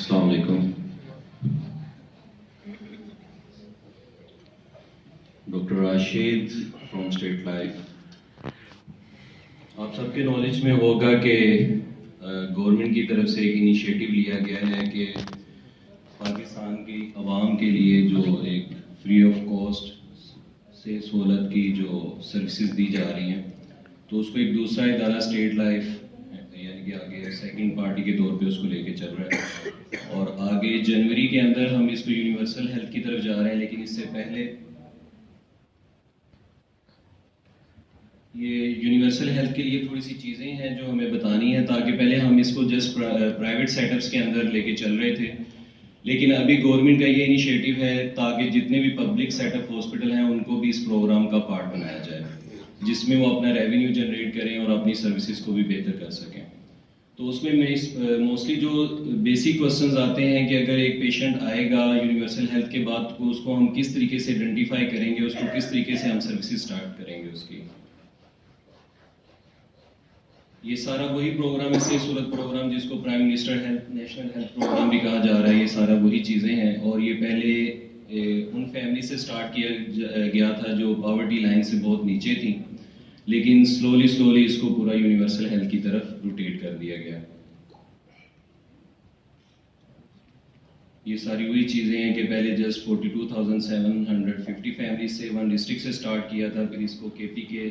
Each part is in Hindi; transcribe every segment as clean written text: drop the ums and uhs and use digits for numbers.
अस्सलाम वालेकुम। Doctor Rashid from state life. आप सबके नॉलेज में होगा कि गवर्नमेंट की तरफ से एक इनिशिएटिव लिया गया है कि पाकिस्तान की आवाम के लिए जो एक फ्री ऑफ कॉस्ट से सहूलत की जो सर्विसेज दी जा रही हैं, तो उसको एक दूसरा इदारा स्टेट लाइफ यानी कि आगे सेकंड पार्टी के तौर पे उसको लेके चल रहा है और आगे जनवरी के अंदर हम इसको यूनिवर्सल हेल्थ की तरफ जा रहे हैं। लेकिन इससे पहले ये यूनिवर्सल हेल्थ के लिए थोड़ी सी चीज़ें हैं जो हमें बतानी है, ताकि पहले हम इसको जस्ट प्राइवेट सेटअप्स के अंदर लेके चल रहे थे, लेकिन अभी गवर्नमेंट का ये इनिशिएटिव है ताकि जितने भी पब्लिक सेटअप हॉस्पिटल हैं उनको भी इस प्रोग्राम का पार्ट बनाया जाए, जिसमें वो अपना रेवेन्यू जनरेट करें और अपनी सर्विसेज को भी बेहतर कर सकें। तो उसमें मैं मोस्टली जो बेसिक क्वेश्चंस आते हैं कि अगर एक पेशेंट आएगा यूनिवर्सल हेल्थ के बाद, तो उसको हम किस तरीके से आइडेंटिफाई करेंगे, उसको किस तरीके से हम सर्विसेज स्टार्ट करेंगे उसकी। ये सारा वही प्रोग्राम है, इससे सूरत प्रोग्राम जिसको prime minister health national health programme भी कहा जा रहा है, ये सारा वही चीज़ें हैं। और ये पहले उन फैमिली से स्टार्ट किया गया था जो पॉवर्टी लाइन से बहुत नीचे थी, लेकिन स्लोली इसको पूरा यूनिवर्सल हेल्थ की तरफ रोटेट कर दिया गया। ये सारी वही चीज़ें हैं कि पहले जस्ट 42,750 फैमिली से 1 डिस्ट्रिक्ट से स्टार्ट किया था, फिर इसको केपी के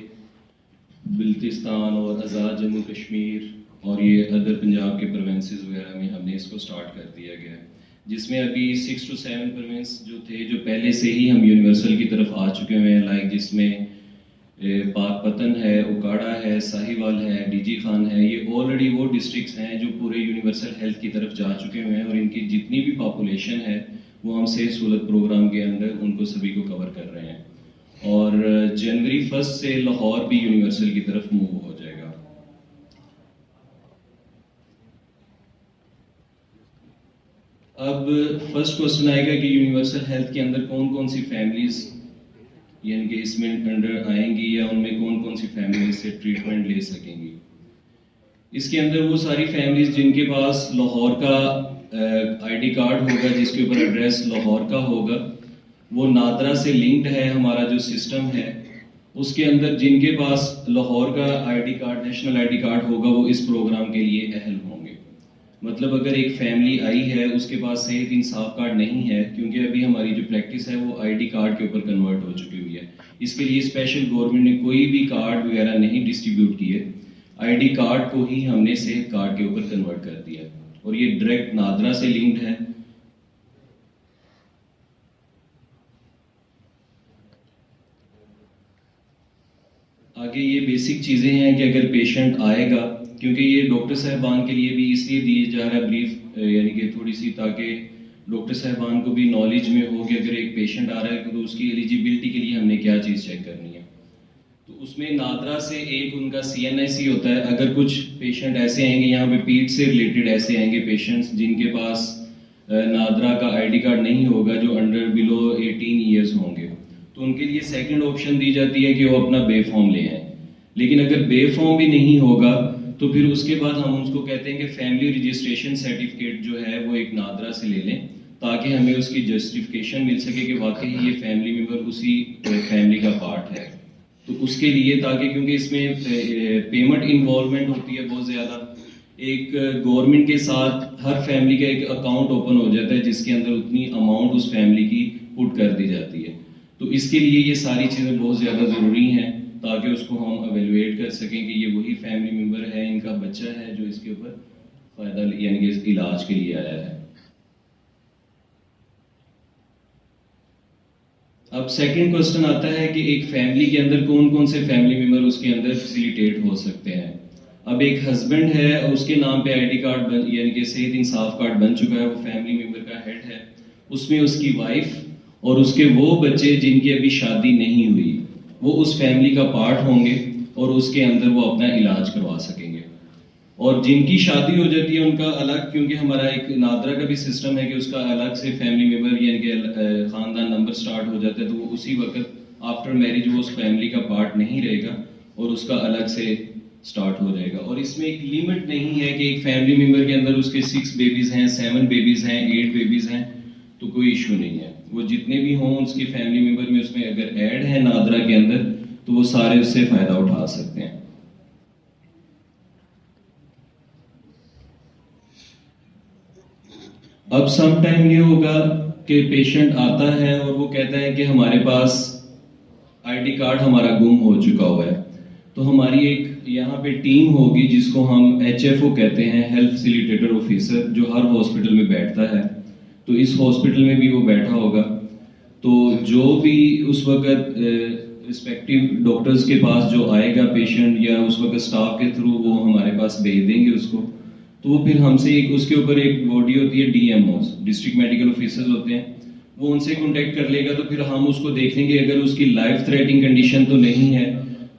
बल्तिस्तान और आज़ाद जम्मू कश्मीर और ये अदर पंजाब के प्रोविंसेस वगैरह में हमने इसको स्टार्ट कर दिया गया, जिसमें अभी 6 to 7 प्रोविंस जो थे जो पहले से ही हम यूनिवर्सल की तरफ आ चुके हुए हैं, लाइक जिसमें पाकपतन है, उकाड़ा है, साहिवाल है, डीजी खान है। ये ऑलरेडी वो डिस्ट्रिक्ट्स हैं जो पूरे यूनिवर्सल हेल्थ की तरफ जा चुके हुए हैं और इनकी जितनी भी पॉपुलेशन है वो हम सेहत सहूलत प्रोग्राम के अंदर उनको सभी को कवर कर रहे हैं। और जनवरी 1 से लाहौर भी यूनिवर्सल की तरफ मूव हो जाएगा। अब फर्स्ट क्वेश्चन आएगा कि यूनिवर्सल हेल्थ के अंदर कौन कौन सी फैमिलीज यानी कि इसमें अंडर आएंगी या उनमें कौन कौन सी फैमिलीज से ट्रीटमेंट ले सकेंगी। इसके अंदर वो सारी फैमिलीज जिनके पास लाहौर का आईडी कार्ड होगा, जिसके ऊपर एड्रेस लाहौर का होगा, वो नादरा से लिंक्ड है हमारा जो सिस्टम है, उसके अंदर जिनके पास लाहौर का ID card national ID card होगा वो इस प्रोग्राम के लिए अहल होंगे। मतलब अगर एक फैमिली आई है उसके पास सेहत इंसाफ कार्ड नहीं है, क्योंकि अभी हमारी जो प्रैक्टिस है वो आईडी कार्ड के ऊपर कन्वर्ट हो चुकी हुई है, इसके लिए स्पेशल गवर्नमेंट ने कोई भी कार्ड वगैरह नहीं डिस्ट्रीब्यूट किए, आईडी कार्ड को ही हमने सेहत कार्ड के ऊपर कन्वर्ट कर दिया और ये डायरेक्ट नादरा से लिंक्ड है। आगे ये बेसिक चीज़ें हैं कि अगर पेशेंट आएगा, क्योंकि ये डॉक्टर साहबान के लिए भी इसलिए दिए जा रहा है ब्रीफ, यानी कि थोड़ी सी, ताकि डॉक्टर साहबान को भी नॉलेज में हो कि अगर एक पेशेंट आ रहा है तो उसकी एलिजिबिलिटी के लिए हमने क्या चीज़ चेक करनी है। तो उसमें नादरा से एक उनका CNIC होता है। अगर कुछ पेशेंट ऐसे आएंगे यहाँ पे पीठ से रिलेटेड ऐसे आएंगे पेशेंट्स जिनके पास नादरा का आईडी कार्ड नहीं होगा, जो अंडर बिलो 18 ईयर्स होंगे, तो उनके लिए सेकंड ऑप्शन दी जाती है कि वो अपना बे फॉर्म ले आए। लेकिन अगर बे फॉर्म भी नहीं होगा तो फिर उसके बाद हम उसको कहते हैं कि फैमिली रजिस्ट्रेशन सर्टिफिकेट जो है वो एक नादरा से ले लें, ताकि हमें उसकी जस्टिफिकेशन मिल सके कि वाकई ये फैमिली मेंबर उसी फैमिली का पार्ट है। तो उसके लिए, ताकि क्योंकि इसमें पेमेंट इन्वॉल्वमेंट होती है बहुत ज़्यादा, एक गवर्नमेंट के साथ हर फैमिली का एक अकाउंट ओपन हो जाता है जिसके अंदर उतनी अमाउंट उस फैमिली की पुट कर दी जाती है। तो इसके लिए ये सारी चीज़ें बहुत ज़्यादा ज़रूरी हैं ताकि उसको हम एवेलुएट कर सकें कि ये वही फैमिली मेम्बर है, इनका बच्चा है जो इसके ऊपर फ़ायदा यानी कि इस इलाज के लिए आया है। अब सेकंड क्वेश्चन आता है कि एक फैमिली के अंदर कौन कौन से फैमिली मेम्बर उसके अंदर फैसिलिटेट हो सकते हैं। अब एक हस्बैंड है, उसके नाम पे आईडी कार्ड यानी कि सेहत इंसाफ कार्ड बन चुका है, वो फैमिली मेम्बर का हेड है। उसमें उसकी वाइफ और उसके वो बच्चे जिनकी अभी शादी नहीं हुई, वो उस फैमिली का पार्ट होंगे और उसके अंदर वो अपना इलाज करवा सकेंगे। और जिनकी शादी हो जाती है उनका अलग, क्योंकि हमारा एक नादरा का भी सिस्टम है कि उसका अलग से फैमिली मेम्बर यानी कि खानदान नंबर स्टार्ट हो जाता है, तो वो उसी वक्त आफ्टर मैरिज वो उस फैमिली का पार्ट नहीं रहेगा और उसका अलग से स्टार्ट हो जाएगा। और इसमें एक लिमिट नहीं है कि एक फैमिली मेंबर के अंदर उसके 6 बेबीज हैं, 7 बेबीज हैं, 8 बेबीज हैं, तो कोई इशू नहीं है। वो जितने भी हों उसकी फैमिली मेंबर में उसमें अगर ऐड है नादरा के अंदर तो वो सारे उससे फायदा उठा सकते हैं। अब सम टाइम ये होगा कि पेशेंट आता है और वो कहता है कि हमारे पास आईडी कार्ड हमारा गुम हो चुका हुआ है, तो हमारी एक यहाँ पे टीम होगी जिसको हम HFO कहते हैं, हेल्थ फैसिलिटेटर ऑफिसर, जो हर हॉस्पिटल में बैठता है। तो इस हॉस्पिटल में भी वो बैठा होगा। तो जो भी उस वक्त रिस्पेक्टिव डॉक्टर्स के पास जो आएगा पेशेंट, या उस वक्त स्टाफ के थ्रू वो हमारे पास भेज देंगे उसको, तो वो फिर हमसे एक उसके ऊपर एक बॉडी होती है, DMOs, डिस्ट्रिक्ट मेडिकल ऑफिसर्स होते हैं, वो उनसे कांटेक्ट कर लेगा। तो फिर हम उसको देखेंगे, अगर उसकी लाइफ थ्रेटनिंग कंडीशन तो नहीं है,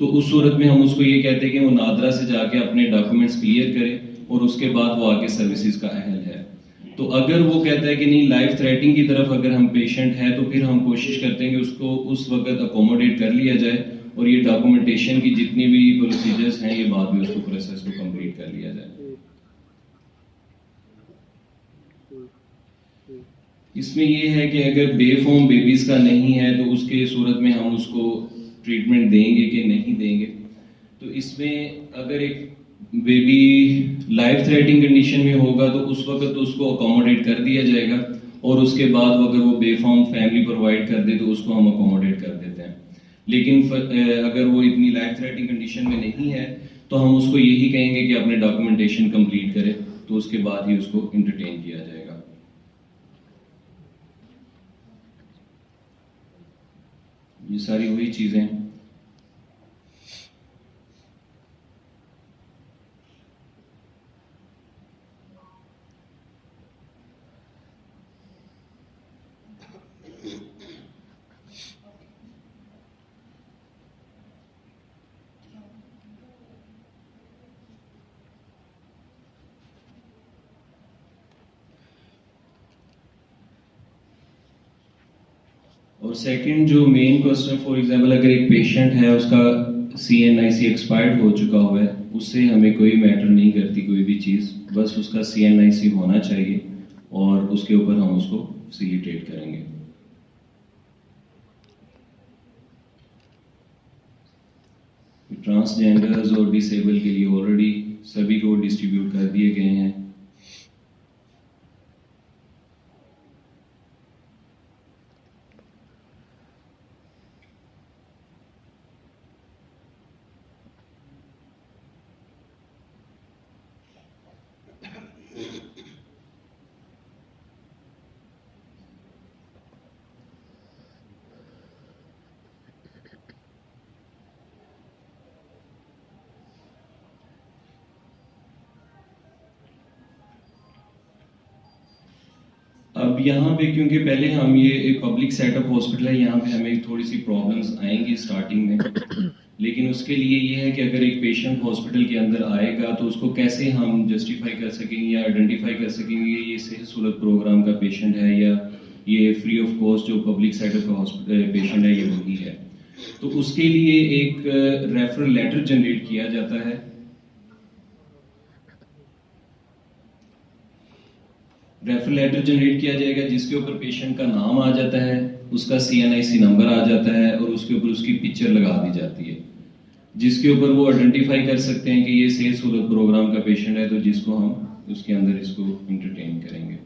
तो उस सूरत में हम उसको ये कहते हैं कि वो नादरा से जाके अपने डॉक्यूमेंट्स क्लियर करे और उसके बाद वो आगे सर्विसेज का अहल है। तो अगर वो कहता है कि नहीं लाइफ थ्रेटनिंग की तरफ अगर हम पेशेंट है, तो फिर हम कोशिश करते हैं कि उसको उस वक्त अकोमोडेट कर लिया जाए और ये डॉक्यूमेंटेशन की जितनी भी प्रोसीजर्स हैं ये बाद में उसको प्रोसेस को कंप्लीट कर लिया जाए। इसमें ये है कि अगर बेफॉर्म बेबीज का नहीं है तो उसके सूरत में हम उसको ट्रीटमेंट देंगे कि नहीं देंगे। तो इसमें अगर एक बेबी लाइफ थ्रेटनिंग कंडीशन में होगा तो उस वक्त उसको अकोमोडेट कर दिया जाएगा, और उसके बाद अगर वो बेफॉर्म फैमिली प्रोवाइड कर दे तो उसको हम अकोमोडेट कर देते हैं। लेकिन अगर वो इतनी लाइफ थ्रेटनिंग कंडीशन में नहीं है तो हम उसको यही कहेंगे कि अपने डॉक्यूमेंटेशन कंप्लीट करे, तो उसके बाद ही उसको इंटरटेन किया जाएगा। ये सारी वही चीजें हैं। और सेकंड जो मेन क्वेश्चन, फॉर एग्जांपल अगर एक पेशेंट है उसका CNIC एक्सपायर्ड हो चुका हुआ है, उससे हमें कोई मैटर नहीं करती कोई भी चीज़, बस उसका CNIC होना चाहिए और उसके ऊपर हम उसको फैसिलिटेट करेंगे। ट्रांसजेंडर्स और डिसेबल के लिए ऑलरेडी सभी को डिस्ट्रीब्यूट कर दिए गए हैं। अब यहाँ पे क्योंकि पहले हम ये एक पब्लिक सेटअप हॉस्पिटल है, यहाँ पे हमें थोड़ी सी प्रॉब्लम्स आएंगी स्टार्टिंग में, लेकिन उसके लिए ये है कि अगर एक पेशेंट हॉस्पिटल के अंदर आएगा तो उसको कैसे हम जस्टिफाई कर सकेंगे या आइडेंटिफाई कर सकेंगे ये सेहत सहूलत प्रोग्राम का पेशेंट है या ये फ्री ऑफ कॉस्ट जो पब्लिक सेटअप का हॉस्पिटल पेशेंट है ये वही है। तो उसके लिए एक रेफरल लेटर जनरेट किया जाता है। रेफरल लेटर जनरेट किया जाएगा जिसके ऊपर पेशेंट का नाम आ जाता है, उसका CNIC नंबर आ जाता है और उसके ऊपर उसकी पिक्चर लगा दी जाती है, जिसके ऊपर वो आइडेंटिफाई कर सकते हैं कि ये सेहत सहूलत प्रोग्राम का पेशेंट है, तो जिसको हम उसके अंदर इसको इंटरटेन करेंगे।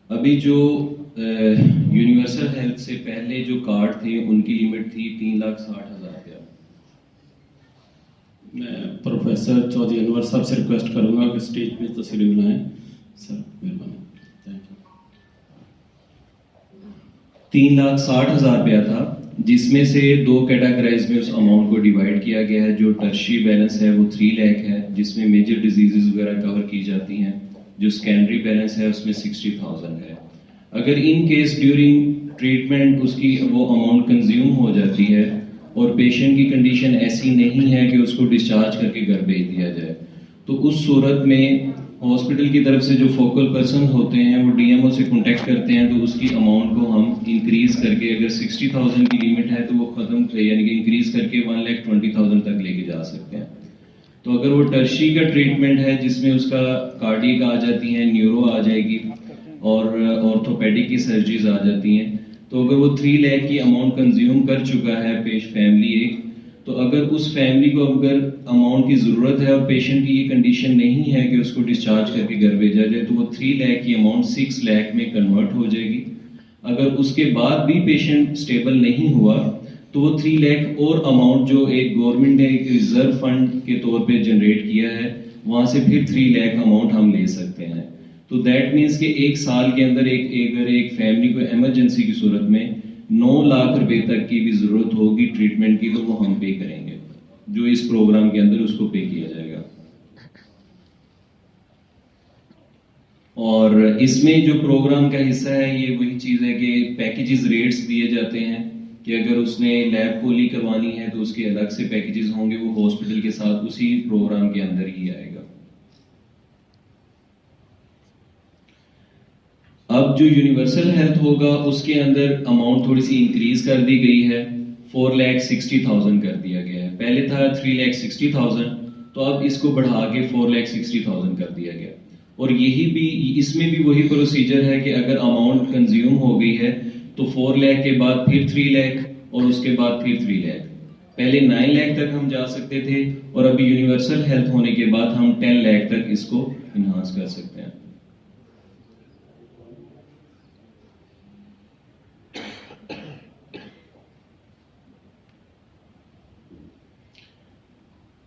अभी जो यूनिवर्सल हेल्थ से पहले जो कार्ड थे उनकी लिमिट थी 3,60,000 रुपया। मैं प्रोफेसर चौधरी अनवर साहब से रिक्वेस्ट करूंगा कि स्टेज पे तस्वीर बनाएं। सर मेहरबानी, थैंक यू। 3,60,000 रुपया था, जिसमें से दो कैटेगराइज में उस अमाउंट को डिवाइड किया गया है। जो टर्शियरी बैलेंस है वो 3 लाख है, जिसमें मेजर डिजीजेज वगैरह कवर की जाती हैं। जो सेकेंडरी बैलेंस है उसमें 60,000 है। अगर इन केस ड्यूरिंग ट्रीटमेंट उसकी वो अमाउंट कंज्यूम हो जाती है और पेशेंट की कंडीशन ऐसी नहीं है कि उसको डिस्चार्ज करके घर भेज दिया जाए, तो उस सूरत में हॉस्पिटल की तरफ से जो फोकल पर्सन होते हैं वो डीएमओ से कांटेक्ट करते हैं, तो उसकी अमाउंट को हम इंक्रीज करके, अगर 60,000 की लिमिट है तो वो खत्म यानी कि इंक्रीज करके 1,20,000 तक लेके जा सकते हैं। तो अगर वो टर्शियरी का ट्रीटमेंट है जिसमें उसका कार्डियक आ जाती है, न्यूरो आ जाएगी और ऑर्थोपेडिक की सर्जरीज आ जाती हैं, तो अगर वो 3 लाख की अमाउंट कंज्यूम कर चुका है फैमिली एक, तो अगर उस फैमिली को अगर अमाउंट की ज़रूरत है और पेशेंट की ये कंडीशन नहीं है कि उसको डिस्चार्ज करके घर भेजा जाए, तो वो 3 लाख की अमाउंट 6 लाख में कन्वर्ट हो जाएगी। अगर उसके बाद भी पेशेंट स्टेबल नहीं हुआ तो वो 3 लाख और अमाउंट जो एक गवर्नमेंट ने एक रिजर्व फंड के तौर पे जनरेट किया है, वहां से फिर 3 लाख अमाउंट हम ले सकते हैं। तो दैट मीन्स कि एक साल के अंदर अगर एक फैमिली को इमरजेंसी की सूरत में 9 लाख रुपए तक की भी जरूरत होगी ट्रीटमेंट की, तो वो हम पे करेंगे, जो इस प्रोग्राम के अंदर उसको पे किया जाएगा। और इसमें जो प्रोग्राम का हिस्सा है ये वही चीज है कि पैकेजेस रेट्स दिए जाते हैं कि अगर उसने लैब पोली करवानी है तो उसके अलग से पैकेजेस होंगे, वो हॉस्पिटल के साथ उसी प्रोग्राम के अंदर ही आएगा। अब जो यूनिवर्सल हेल्थ होगा उसके अंदर अमाउंट थोड़ी सी इंक्रीज कर दी गई है, 4,60,000 कर दिया गया है। पहले था 3,60,000, तो अब इसको बढ़ा के 4,60,000 कर दिया गया। और यही भी इसमें भी वही प्रोसीजर है कि अगर अमाउंट कंज्यूम हो गई है तो 4 लाख के बाद फिर 3 लाख और उसके बाद फिर 3 लाख। पहले 9 लाख तक हम जा सकते थे और अभी यूनिवर्सल हेल्थ होने के बाद हम 10 लाख तक इसको इन्हांस कर सकते हैं।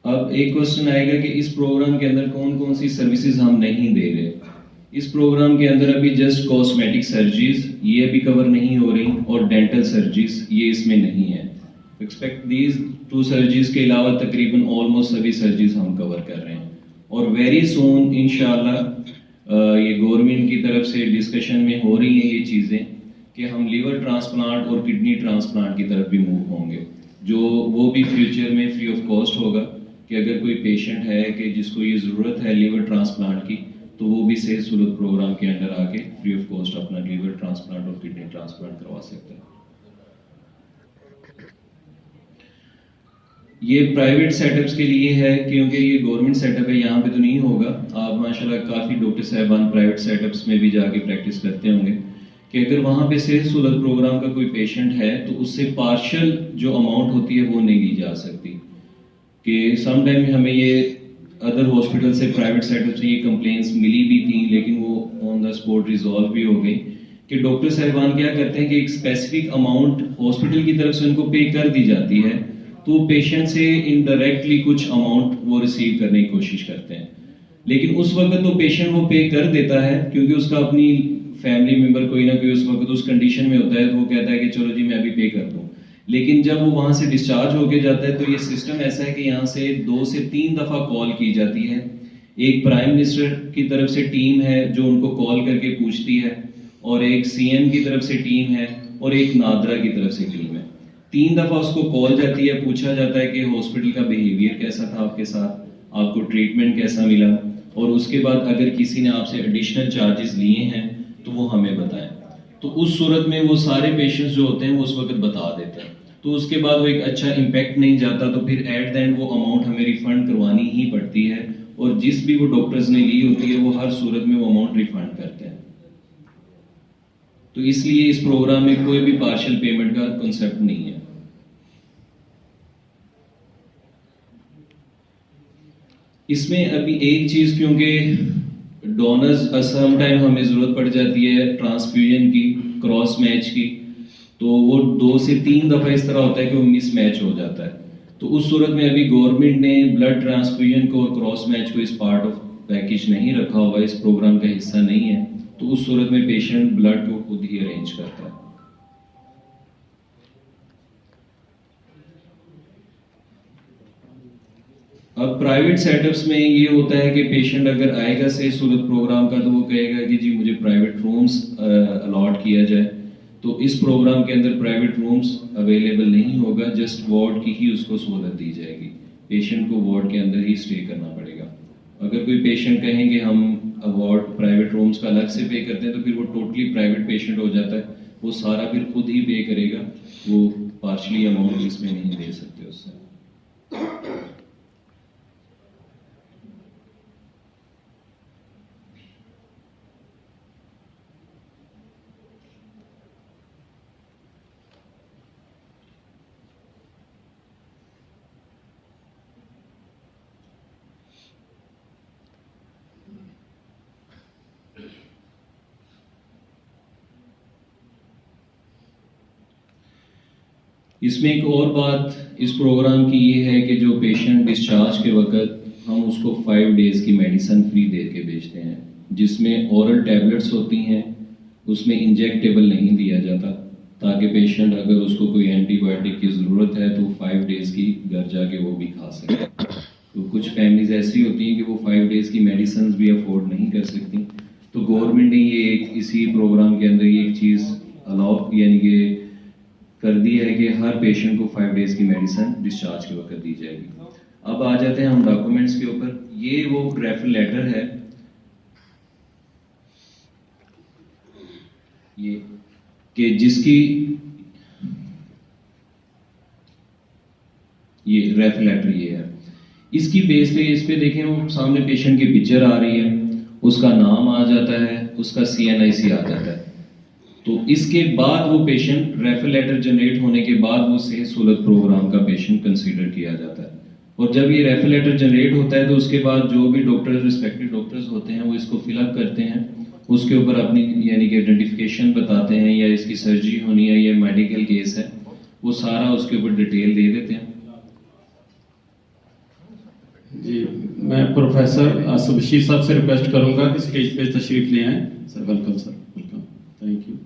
अब एक क्वेश्चन आएगा कि इस प्रोग्राम के अंदर कौन कौन सी सर्विसेज हम नहीं दे रहे। इस प्रोग्राम के अंदर अभी जस्ट कॉस्मेटिक सर्जरीज ये अभी कवर नहीं हो रही और डेंटल सर्जरीज ये इसमें नहीं है। एक्सपेक्ट दीज 2 सर्जरीज के अलावा तकरीबन ऑलमोस्ट सभी सर्जरीज हम कवर कर रहे हैं। और वेरी सून इंशाल्लाह ये गवर्नमेंट की तरफ से डिस्कशन में हो रही है ये चीजें कि हम लीवर ट्रांसप्लांट और किडनी ट्रांसप्लांट की तरफ भी मूव होंगे, जो वो भी फ्यूचर में फ्री ऑफ कॉस्ट होगा कि अगर कोई पेशेंट है कि जिसको ये ज़रूरत है लीवर ट्रांसप्लांट की, तो वो भी सेहत सहूलत प्रोग्राम के अंडर आके फ्री ऑफ कॉस्ट अपना लीवर ट्रांसप्लांट और किडनी ट्रांसप्लांट करवा सकते हैं। ये प्राइवेट सेटअप्स के लिए है, क्योंकि ये गवर्नमेंट सेटअप है, यहाँ पे तो नहीं होगा। आप माशाल्लाह काफ़ी डॉक्टर साहबान प्राइवेट सेटअप्स में भी जाके प्रैक्टिस करते होंगे कि अगर वहाँ पे सेहत सहूलत प्रोग्राम का कोई पेशेंट है तो उससे पार्शियल जो अमाउंट होती है वो नहीं ली जा सकती। कि सम टाइम हमें ये अदर हॉस्पिटल से प्राइवेट सेटअप से ये कंप्लेंट्स मिली भी थी, लेकिन वो ऑन द स्पॉट रिजॉल्व भी हो गई कि डॉक्टर साहिबान क्या करते हैं कि एक स्पेसिफिक अमाउंट हॉस्पिटल की तरफ से उनको पे कर दी जाती है, तो पेशेंट से इनडायरेक्टली कुछ अमाउंट वो रिसीव करने की कोशिश करते हैं। लेकिन उस वक्त तो पेशेंट वो पे कर देता है क्योंकि उसका अपनी फैमिली मेंबर कोई ना कोई उस वक्त उस कंडीशन में होता है, तो वो कहता है कि चलो जी मैं अभी पे कर दूं। लेकिन जब वो वहां से डिस्चार्ज होके जाता है तो ये सिस्टम ऐसा है कि यहाँ से 2 से 3 दफा कॉल की जाती है। एक प्राइम मिनिस्टर की तरफ से टीम है जो उनको कॉल करके पूछती है, और एक सीएम की तरफ से टीम है, और एक नादरा की तरफ से टीम है। 3 दफा उसको कॉल जाती है, पूछा जाता है कि हॉस्पिटल का बिहेवियर कैसा था आपके साथ, आपको ट्रीटमेंट कैसा मिला, और उसके बाद अगर किसी ने आपसे एडिशनल चार्जेस लिए हैं तो वो हमें बताएं। तो उस सूरत में वो सारे पेशेंट्स जो होते हैं वो उस वक्त बता देते हैं, तो उसके बाद वो एक अच्छा इम्पैक्ट नहीं जाता, तो फिर एट द एंड वो अमाउंट हमें रिफंड करवानी ही पड़ती है, और जिस भी वो डॉक्टर्स ने ली होती है वो हर सूरत में वो अमाउंट रिफंड करते हैं। तो इसलिए इस प्रोग्राम में कोई भी पार्शियल पेमेंट का कॉन्सेप्ट नहीं है। इसमें अभी एक चीज, क्योंकि डोनर्स सम टाइम हमें जरूरत पड़ जाती है ट्रांसफ्यूजन की, क्रॉस मैच की, तो वो 2 से 3 दफा इस तरह होता है कि वो मिस मैच हो जाता है। तो उस सूरत में अभी गवर्नमेंट ने ब्लड ट्रांसफ्यूजन को और क्रॉस मैच को इस पार्ट ऑफ पैकेज नहीं रखा हुआ, इस प्रोग्राम का हिस्सा नहीं है। तो उस सूरत में पेशेंट ब्लड को खुद ही अरेंज करता है। अब प्राइवेट सेटअप्स में ये होता है कि पेशेंट अगर आएगा से सूरत प्रोग्राम का तो वो कहेगा कि जी मुझे प्राइवेट रूम्स अलॉट किया जाए। तो इस प्रोग्राम के अंदर प्राइवेट रूम्स अवेलेबल नहीं होगा, जस्ट वार्ड की ही उसको सहूलत दी जाएगी। पेशेंट को वार्ड के अंदर ही स्टे करना पड़ेगा। अगर कोई पेशेंट कहेंगे हम वार्ड प्राइवेट रूम्स का अलग से पे करते हैं तो फिर वो टोटली प्राइवेट पेशेंट हो जाता है, वो सारा फिर खुद ही पे करेगा, वो पार्शली अमाउंट इसमें नहीं दे सकते उससे। इसमें एक और बात इस प्रोग्राम की ये है कि जो पेशेंट डिस्चार्ज के वक्त हम उसको 5 डेज की मेडिसिन फ्री दे के भेजते हैं, जिसमें ओरल टैबलेट्स होती हैं, उसमें इंजेक्टेबल नहीं दिया जाता, ताकि पेशेंट अगर उसको कोई एंटीबायोटिक की ज़रूरत है तो 5 डेज की घर जाके वो भी खा सके। तो कुछ फैमिलीज ऐसी होती हैं कि वो 5 डेज की मेडिसिन भी अफोर्ड नहीं कर सकती, तो गवर्नमेंट ने ये एक इसी प्रोग्राम के अंदर ये एक चीज़ अलाउ यानी कि कर दी है कि हर पेशेंट को 5 डेज की मेडिसिन डिस्चार्ज के वक्त दी जाएगी। अब आ जाते हैं हम डॉक्यूमेंट्स के ऊपर। ये वो रेफर लेटर है, ये कि जिसकी ये रेफर लेटर ये है, इसकी बेस पे इस पे देखें वो सामने पेशेंट की पिक्चर आ रही है, उसका नाम आ जाता है, उसका CNIC आ जाता है। तो इसके बाद वो पेशेंट रेफर लेटर जनरेट होने के बाद वो सेहत सहूलत प्रोग्राम का पेशेंट कंसीडर किया जाता है। और जब ये रेफर लेटर जनरेट होता है तो उसके बाद जो भी डॉक्टर्स रिस्पेक्टिव डॉक्टर्स होते हैं वो इसको फिलअप करते हैं, उसके ऊपर अपनी यानी कि आइडेंटिफिकेशन बताते हैं, या इसकी सर्जरी होनी है या मेडिकल केस है, वो सारा उसके ऊपर डिटेल दे देते हैं। जी, मैं प्रोफेसर आसिफ बशीर साहब से रिक्वेस्ट करूंगा कि स्टेज पे तशरीफ ले आएं। Sir welcome, sir welcome, thank you.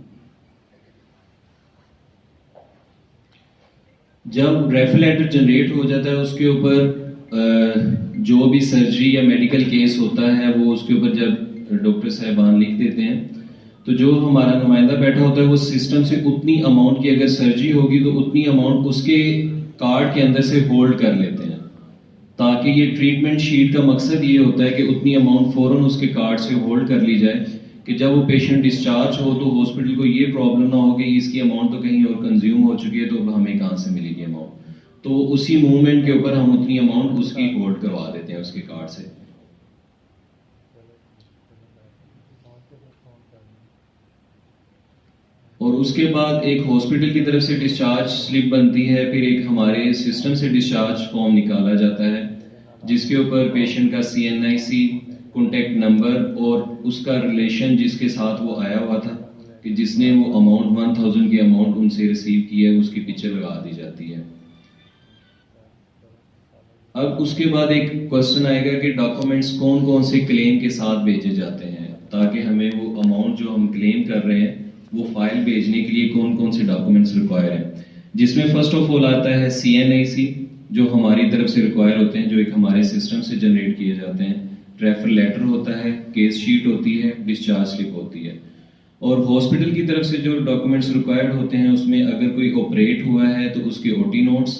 जब रेफर लेटर जनरेट हो जाता है उसके ऊपर जो भी सर्जरी या मेडिकल केस होता है वो उसके ऊपर जब डॉक्टर साहबान लिख देते हैं, तो जो हमारा नुमाइंदा बैठा होता है वो सिस्टम से उतनी अमाउंट की अगर सर्जरी होगी तो उतनी अमाउंट उसके कार्ड के अंदर से होल्ड कर लेते हैं, ताकि ये ट्रीटमेंट शीट का मकसद ये होता है कि उतनी अमाउंट फ़ौरन उसके कार्ड से होल्ड कर ली जाए कि जब वो पेशेंट डिस्चार्ज हो तो हॉस्पिटल को ये प्रॉब्लम ना हो कि इसकी अमाउंट तो कहीं और कंज्यूम हो चुकी है तो अब हमें कहाँ से मिलेगी अमाउंट। तो उसी मूवमेंट के ऊपर हम उतनी अमाउंट उसकी होल्ड करवा देते हैं उसके कार्ड से। और उसके बाद एक हॉस्पिटल की तरफ से डिस्चार्ज स्लिप बनती है, फिर एक हमारे सिस्टम से डिस्चार्ज फॉर्म निकाला जाता है जिसके ऊपर पेशेंट का CNIC, कॉन्टैक्ट नंबर और उसका रिलेशन जिसके साथ वो आया हुआ था कि जिसने वो अमाउंट 1000 की अमाउंट उनसे रिसीव की है, उसकी पिक्चर लगा दी जाती है। अब उसके बाद एक क्वेश्चन आएगा कि डॉक्यूमेंट्स कौन कौन से क्लेम के साथ भेजे जाते हैं, ताकि हमें वो अमाउंट जो हम क्लेम कर रहे हैं वो फाइल भेजने के लिए कौन कौन से डॉक्यूमेंट्स रिक्वायर हैं। जिसमें फर्स्ट ऑफ ऑल आता है CNIC जो हमारी तरफ से रिक्वायर होते हैं, जो एक हमारे सिस्टम से जनरेट किए जाते हैं। रेफर लेटर होता है, केस शीट होती है, डिस्चार्ज स्लिप होती है। और हॉस्पिटल की तरफ से जो डॉक्यूमेंट्स रिक्वायर्ड होते हैं उसमें अगर कोई ऑपरेट हुआ है तो उसके OT notes,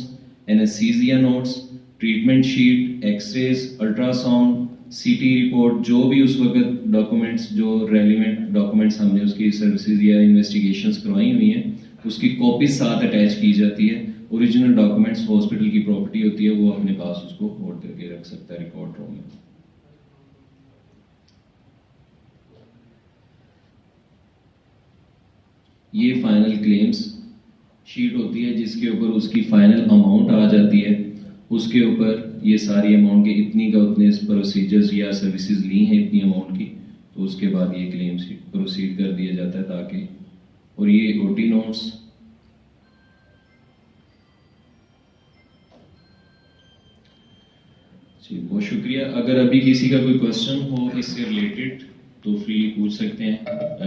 anaesthesia notes, treatment sheet, x-rays, ultrasound, CT report, जो भी उस वक्त डॉक्यूमेंट्स जो रेलिवेंट डॉक्यूमेंट्स हमने उसकी सर्विसेज या इन्वेस्टिगेशंस करवाई हुई हैं उसकी कॉपीज साथ अटैच की जाती है। ओरिजिनल डॉक्यूमेंट्स हॉस्पिटल की प्रॉपर्टी होती है, वो अपने पास उसको होल्ड करके रख सकता है रिकॉर्ड रूम में। ये फाइनल क्लेम्स शीट होती है जिसके ऊपर उसकी फाइनल अमाउंट आ जाती है, उसके ऊपर ये सारी अमाउंट के इतनी का उतने प्रोसीजर्स या सर्विसेज ली हैं इतनी अमाउंट की, तो उसके बाद ये क्लेम शीट प्रोसीड कर दिया जाता है ताकि। और ये OT नोट्स, जी बहुत शुक्रिया। अगर अभी किसी का कोई क्वेश्चन हो इससे रिलेटेड तो फ्री पूछ सकते हैं।